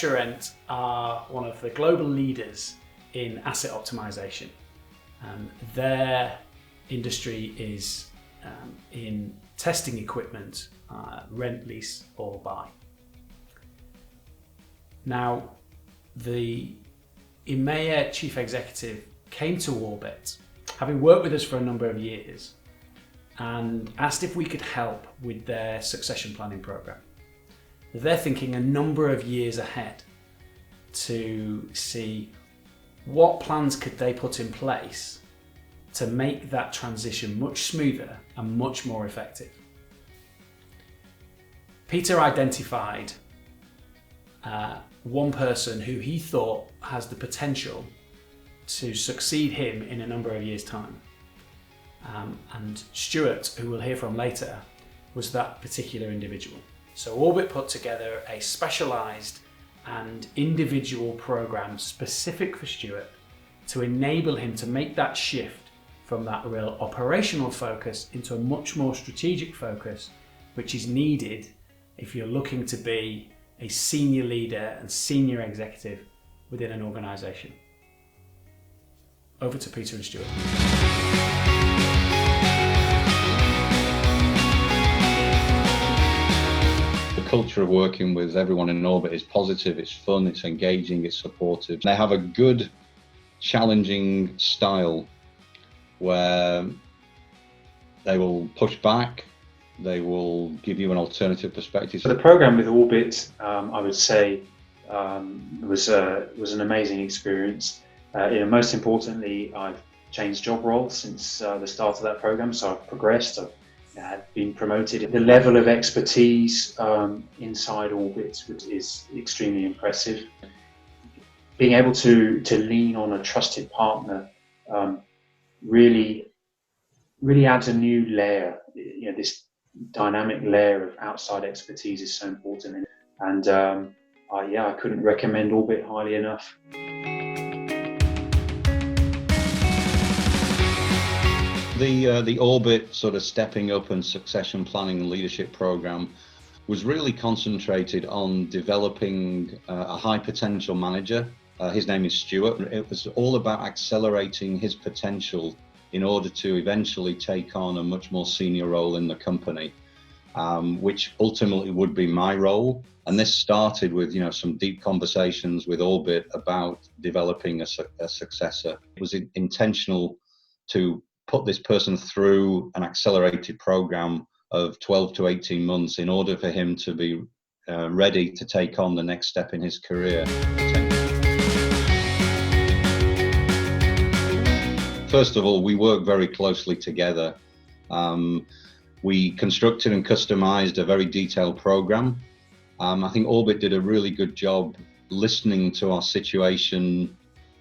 Electro are one of the global leaders in asset optimization. Their industry is in testing equipment, rent, lease or buy. Now, the EMEA chief executive came to Orbit, having worked with us for a number of years, and asked if we could help with their succession planning program. They're thinking a number of years ahead to see what plans could they put in place to make that transition much smoother and much more effective. Peter identified one person who he thought has the potential to succeed him in a number of years' time. And Stuart, who we'll hear from later, was that particular individual. So Orbit put together a specialised and individual programme specific for Stuart to enable him to make that shift from that real operational focus into a much more strategic focus, which is needed if you're looking to be a senior leader and senior executive within an organisation. Over to Peter and Stuart. The culture of working with everyone in Orbit is positive, it's fun, it's engaging, it's supportive. They have a good, challenging style where they will push back, they will give you an alternative perspective. So the program with Orbit, I would say, was an amazing experience. Most importantly, I've changed job roles since the start of that program, so I've progressed. I've been promoted. The level of expertise inside Orbit is extremely impressive. Being able to lean on a trusted partner really adds a new layer. This dynamic layer of outside expertise is so important, and I couldn't recommend Orbit highly enough. The Orbit sort of stepping up and succession planning and leadership program was really concentrated on developing a high potential manager. His name is Stuart. It was all about accelerating his potential in order to eventually take on a much more senior role in the company, which ultimately would be my role. And this started with, some deep conversations with Orbit about developing a successor. It was intentional to put this person through an accelerated program of 12 to 18 months in order for him to be ready to take on the next step in his career. First of all, we work very closely together. We constructed and customized a very detailed program. I think Orbit did a really good job listening to our situation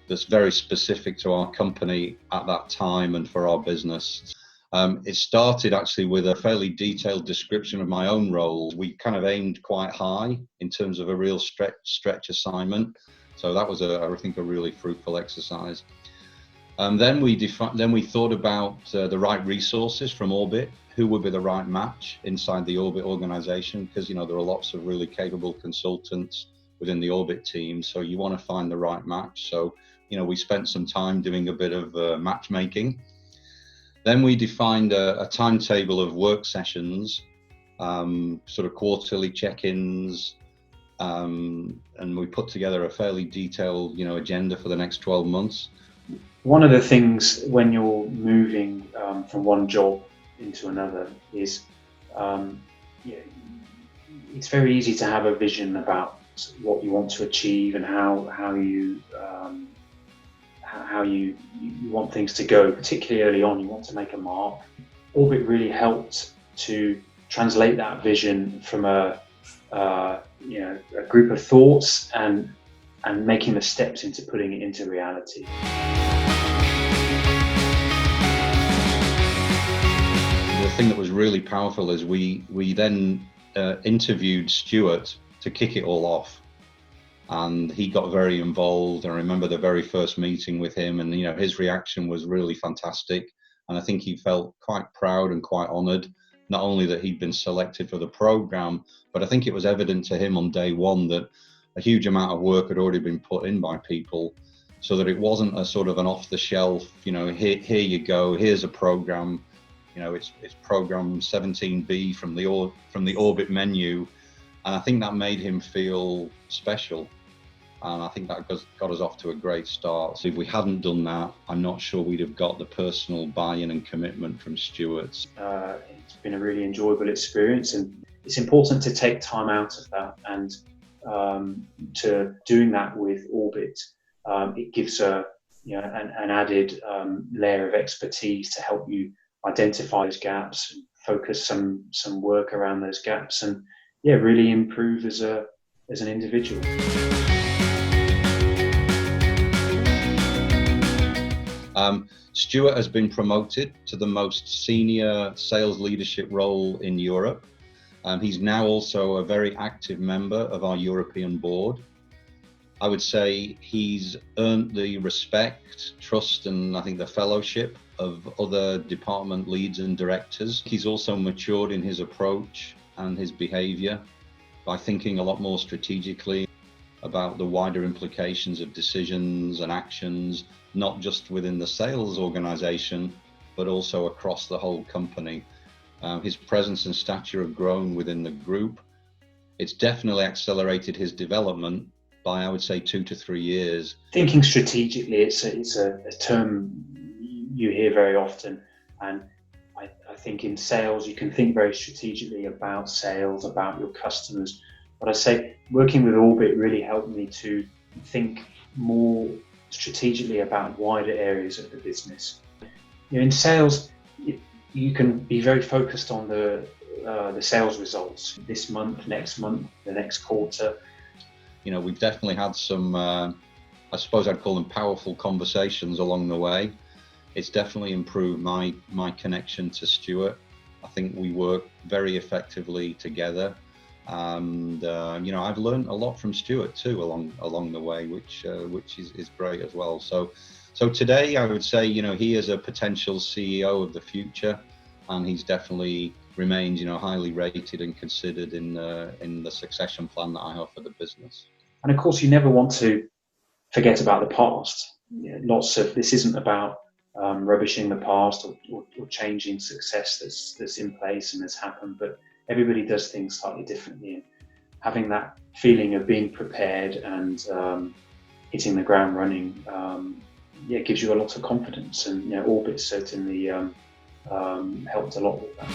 that's very specific to our company at that time and for our business. It started actually with a fairly detailed description of my own role. We kind of aimed quite high in terms of a real stretch assignment. So that was, I think, a really fruitful exercise. Then we thought about the right resources from Orbit, who would be the right match inside the Orbit organization, because there are lots of really capable consultants within the Orbit team, so you want to find the right match. So we spent some time doing a bit of matchmaking. Then we defined a timetable of work sessions, sort of quarterly check-ins, and we put together a fairly detailed agenda for the next 12 months. One of the things when you're moving from one job into another is it's very easy to have a vision about what you want to achieve and how you want things to go. Particularly early on, you want to make a mark. Orbit really helped to translate that vision from a group of thoughts and making the steps into putting it into reality. The thing that was really powerful is we then interviewed Stuart to kick it all off, and he got very involved. I remember the very first meeting with him, and his reaction was really fantastic, and I think he felt quite proud and quite honoured, not only that he'd been selected for the programme, but I think it was evident to him on day one that a huge amount of work had already been put in by people, so that it wasn't a sort of an off-the-shelf, here you go, here's a program, it's program 17B from the Orbit menu, and I think that made him feel special, and I think that got us off to a great start. So if we hadn't done that, I'm not sure we'd have got the personal buy-in and commitment from Stuart. It's been a really enjoyable experience, and it's important to take time out of that, and to doing that with Orbit, it gives an added layer of expertise to help you identify those gaps, and focus some work around those gaps, and really improve as an individual. Stuart has been promoted to the most senior sales leadership role in Europe. He's now also a very active member of our European board. I would say he's earned the respect, trust, and I think the fellowship of other department leads and directors. He's also matured in his approach and his behavior by thinking a lot more strategically about the wider implications of decisions and actions, not just within the sales organization, but also across the whole company. His presence and stature have grown within the group. It's definitely accelerated his development by, I would say, 2 to 3 years. Thinking strategically, it's a term you hear very often, and I think in sales you can think very strategically about sales, about your customers. But I say working with Orbit really helped me to think more strategically about wider areas of the business. In sales, you can be very focused on the sales results this month, next month, the next quarter. We've definitely had some, I suppose I'd call them powerful conversations along the way. It's definitely improved my connection to Stuart. I think we work very effectively together, and I've learned a lot from Stuart too along the way, which is great as well. So today I would say he is a potential CEO of the future, and he's definitely remains highly rated and considered in the succession plan that I have for the business. And of course, you never want to forget about the past. This isn't about rubbishing the past or changing success that's in place and has happened, but everybody does things slightly differently, and having that feeling of being prepared and hitting the ground running, gives you a lot of confidence, and Orbit certainly helped a lot with that.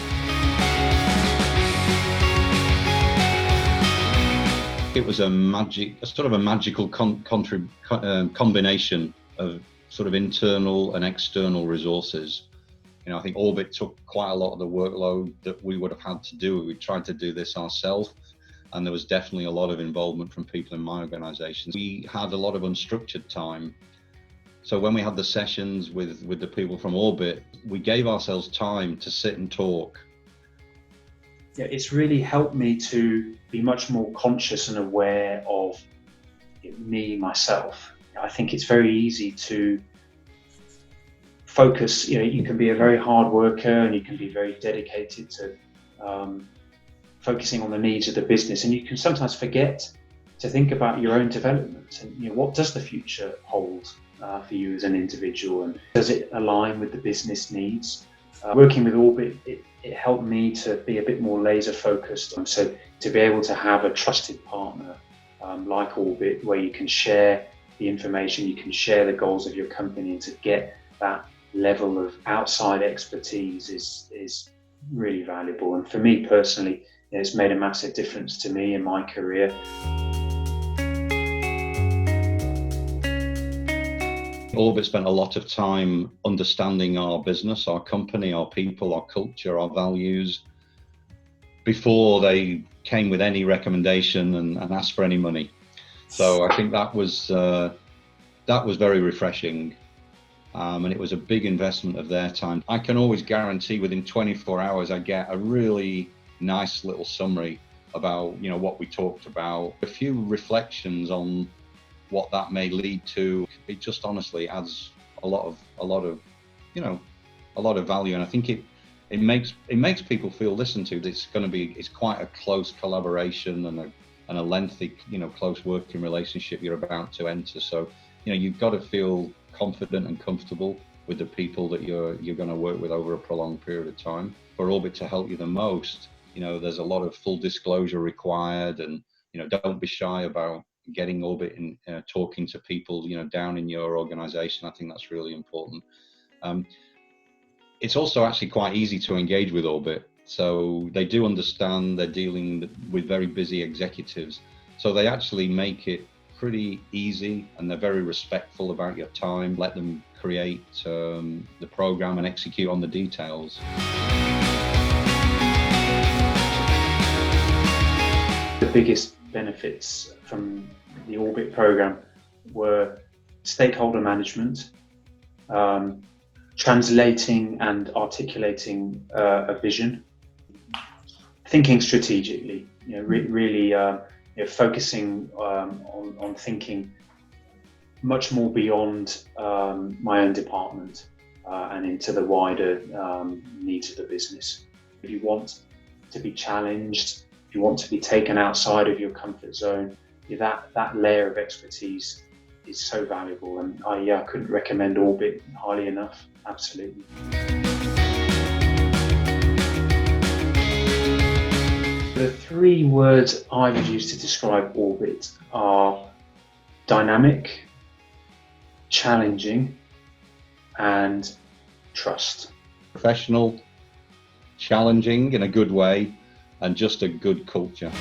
It was a magical combination of sort of internal and external resources. I think Orbit took quite a lot of the workload that we would have had to do. We tried to do this ourselves, and there was definitely a lot of involvement from people in my organisation. We had a lot of unstructured time. So when we had the sessions with the people from Orbit, we gave ourselves time to sit and talk. It's really helped me to be much more conscious and aware of myself. I think it's very easy to focus. You can be a very hard worker, and you can be very dedicated to focusing on the needs of the business, and you can sometimes forget to think about your own development and what does the future hold for you as an individual, and does it align with the business needs? Working with Orbit, it helped me to be a bit more laser focused, and so to be able to have a trusted partner like Orbit, where you can share the information, you can share the goals of your company, and to get that level of outside expertise is really valuable. And for me personally, it's made a massive difference to me in my career. Orbit spent a lot of time understanding our business, our company, our people, our culture, our values, before they came with any recommendation and asked for any money. So I think that was very refreshing, and it was a big investment of their time. I can always guarantee within 24 hours I get a really nice little summary about what we talked about, a few reflections on what that may lead to. It just honestly adds a lot of value, and I think it makes people feel listened to. It's quite a close collaboration and and a lengthy, close working relationship you're about to enter. So, you've got to feel confident and comfortable with the people that you're going to work with over a prolonged period of time. For Orbit to help you the most, there's a lot of full disclosure required, and don't be shy about getting Orbit and talking to people down in your organization. I think that's really important. It's also actually quite easy to engage with Orbit. So they do understand they're dealing with very busy executives. So they actually make it pretty easy, and they're very respectful about your time. Let them create the program and execute on the details. The biggest benefits from the Orbit program were stakeholder management, translating and articulating a vision, thinking strategically, really focusing on thinking much more beyond my own department and into the wider needs of the business. If you want to be challenged, if you want to be taken outside of your comfort zone, that layer of expertise is so valuable, and I couldn't recommend Orbit highly enough. Absolutely. The three words I would use to describe Orbit are dynamic, challenging, and trust. Professional, challenging in a good way, and just a good culture.